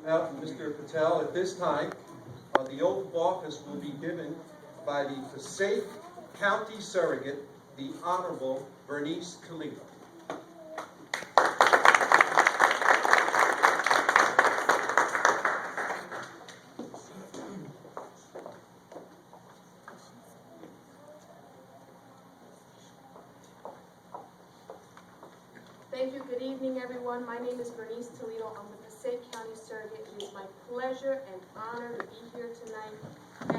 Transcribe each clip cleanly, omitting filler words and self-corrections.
Now, Mr. Patel, at this time, the oath of office will be given by the Passaic County Surrogate, the Honorable Bernice Toledo. Thank you. Good evening, everyone. My name is Bernice Toledo. I'm the Passaic County Surrogate. It is my pleasure and honor to be here tonight.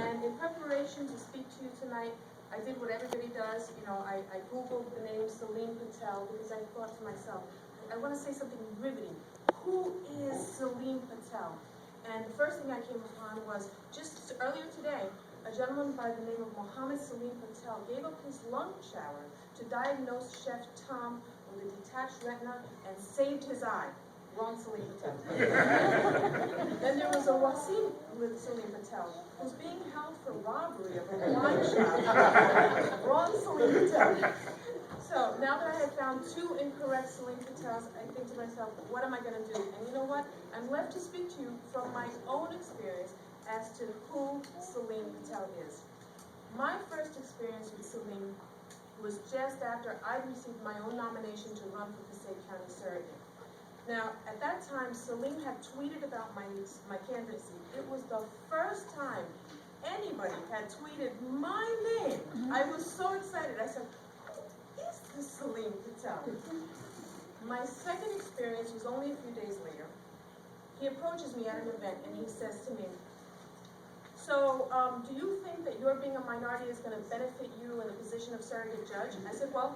And in preparation to speak to you tonight, I did what everybody does. You know, I Googled the name Salim Patel because I thought to myself, I want to say something riveting. Who is Salim Patel? And the first thing I came upon was just earlier today, a gentleman by the name of Mohammed Salim Patel gave up his lung shower to diagnose Chef Tom with a detached retina and saved his eye. Wrong Salim Patel. Then there was a Wasim with Salim Patel who's being held for robbery of a wine shop. Wrong Salim Patel. So now that I have found two incorrect Salim Patels, I think to myself, what am I going to do? And you know what? I'm left to speak to you from my own experience as to who Salim Patel is. My first experience with Salim was just after I received my own nomination to run for Passaic County Surrogate. Now, at that time, Salim had tweeted about my candidacy. It was the first time anybody had tweeted my name. I was so excited. I said, who is this Salim Patel? My second experience was only a few days later. He approaches me at an event and he says to me, so, do you think that your being a minority is going to benefit you in the position of surrogate judge? I said, well,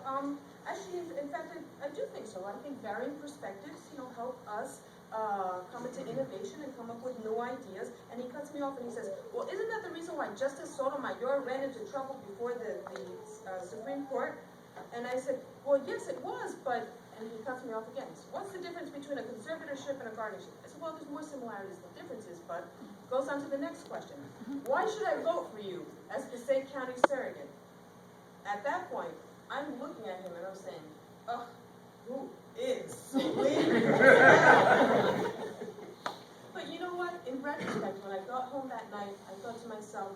actually, in fact, I do think so. I think varying perspectives, help us come into innovation and come up with new ideas. And he cuts me off and he says, well, isn't that the reason why Justice Sotomayor ran into trouble before the Supreme Court? And I said, well, yes, it was, but... And he cuts me off again. So what's the difference between a conservatorship and a guardianship? I said, well, there's more similarities than differences, but goes on to the next question. Why should I vote for you as Passaic County Surrogate? At that point, I'm looking at him and I'm saying, ugh, who is Salim? But you know what? In retrospect, when I got home that night, I thought to myself,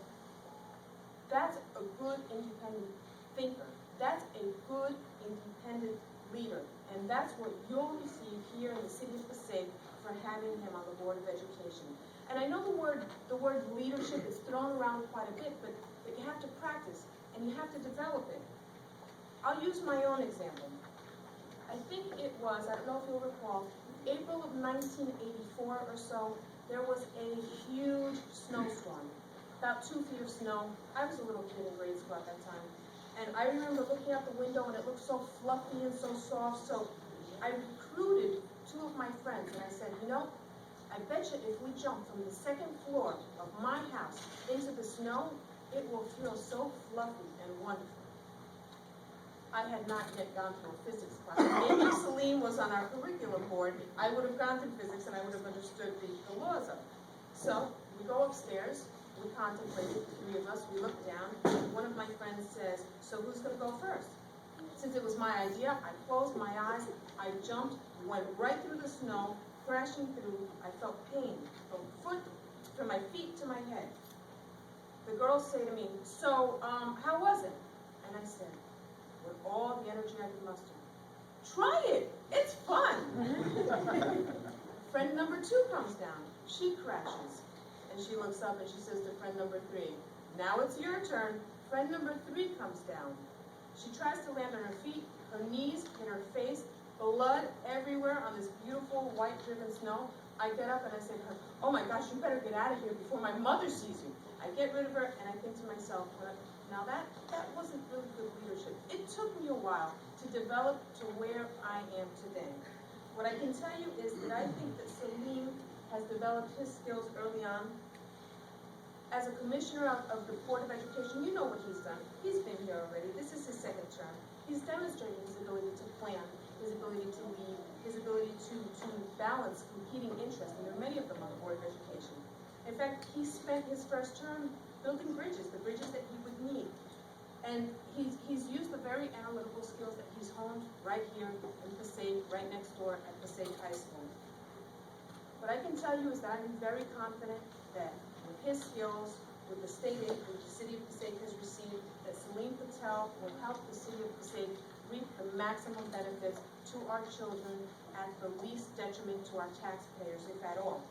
that's a good independent thinker. That's a good independent leader. And that's what you'll receive here in the city of Passaic for having him on the Board of Education. And I know the word leadership is thrown around quite a bit, but you have to practice and you have to develop it. I'll use my own example. I think it was, I don't know if you'll recall, April of 1984 or so, there was a huge snowstorm, about 2 feet of snow. I was a little kid in grade school at that time. And I remember looking out the window and it looked so fluffy and so soft, so I recruited 2 of my friends and I said, I bet you if we jump from the 2nd floor of my house into the snow, it will feel so fluffy and wonderful. I had not yet gone through a physics class. Maybe if Salim was on our curriculum board, I would have gone through physics and I would have understood the laws of it. So we go upstairs. We contemplated, the 3 of us, we looked down, and one of my friends says, so who's going to go first? Since it was my idea, I closed my eyes, I jumped, went right through the snow, crashing through. I felt pain from my feet to my head. The girls say to me, so how was it? And I said, with all the energy I could muster, try it, it's fun. Friend number 2 comes down, she crashes. And she looks up and she says to friend number 3, now it's your turn. Friend number 3 comes down. She tries to land on her feet, her knees hit her face, blood everywhere on this beautiful white-driven snow. I get up and I say to her, oh my gosh, you better get out of here before my mother sees you. I get rid of her and I think to myself, now that wasn't really good leadership. It took me a while to develop to where I am today. What I can tell you is that I think that Salim has developed his skills early on. As a commissioner of the Board of Education, you know what he's done. He's been here already. This is his 2nd term. He's demonstrated his ability to plan, his ability to lead, his ability to balance competing interests, and there are many of them on the Board of Education. In fact, he spent his first term building bridges, the bridges that he would need. And he's used the very analytical skills that he's honed right here in Passaic, right next door at Passaic High School. What I can tell you is that I'm very confident that with his skills, with the state aid that the city of Passaic has received, that Salim Patel will help the city of Passaic reap the maximum benefits to our children at the least detriment to our taxpayers, if at all.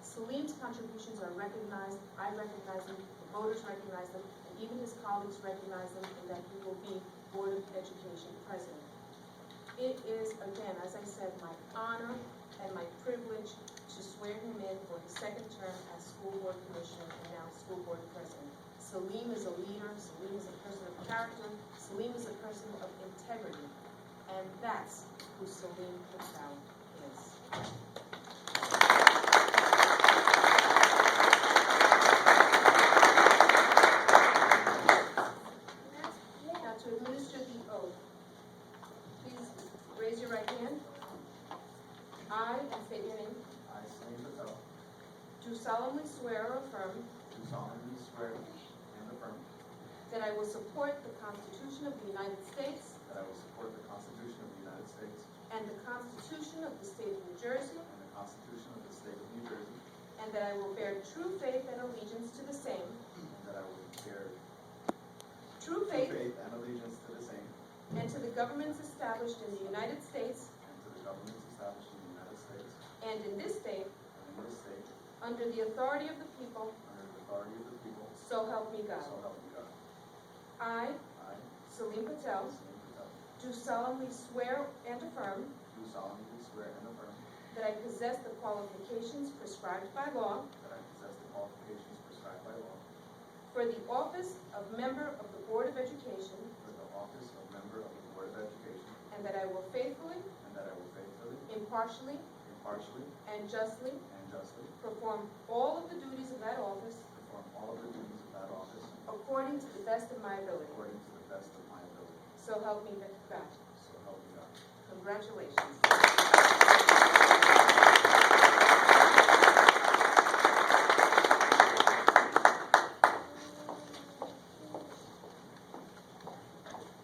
Salim's contributions are recognized, I recognize them, the voters recognize them, and even his colleagues recognize them, and that he will be Board of Education President. It is, again, as I said, my honor and my privilege to swear him in for his second term as School Board Commissioner and now School Board President. Salim is a leader, Salim is a person of character, Salim is a person of integrity, and that's who Salim Patel is. Now to administer the oath, please raise your right hand. I, and state your name, I, Salim Patel, do solemnly swear or affirm do solemnly swear and affirm that I will support the Constitution of the United States that I will support the Constitution of the United States and the Constitution of the State of New Jersey, and the Constitution of the State of New Jersey, and that I will bear true faith and allegiance to the same, and that I will bear true true faith faith and allegiance to the same, and to the governments established in the United States and to the governments established in the United States and in this state, and in this state, under the authority of the people, under the authority of the people, so help me God. so help me God. I, I, Salim Patel, Salim Patel, do solemnly swear and affirm do solemnly swear and affirm that I possess the qualifications prescribed by law that I possess the qualifications prescribed by law for the office of Member of the Board of Education, for the office of Member of the Board of Education, and that I will faithfully, and that I will faithfully, impartially, impartially, and justly and justly perform all of the duties of that office perform all of the duties of that office according to the best of my ability. according to the best of my ability. So help me God. So help me God. Congratulations.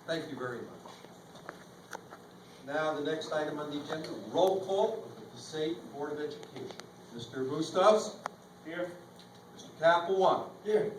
Thank you very much. Now, the next item on the agenda, roll call of the Passaic Board of Education. Mr. Bustos? Here. Mr. Capelwan? Here.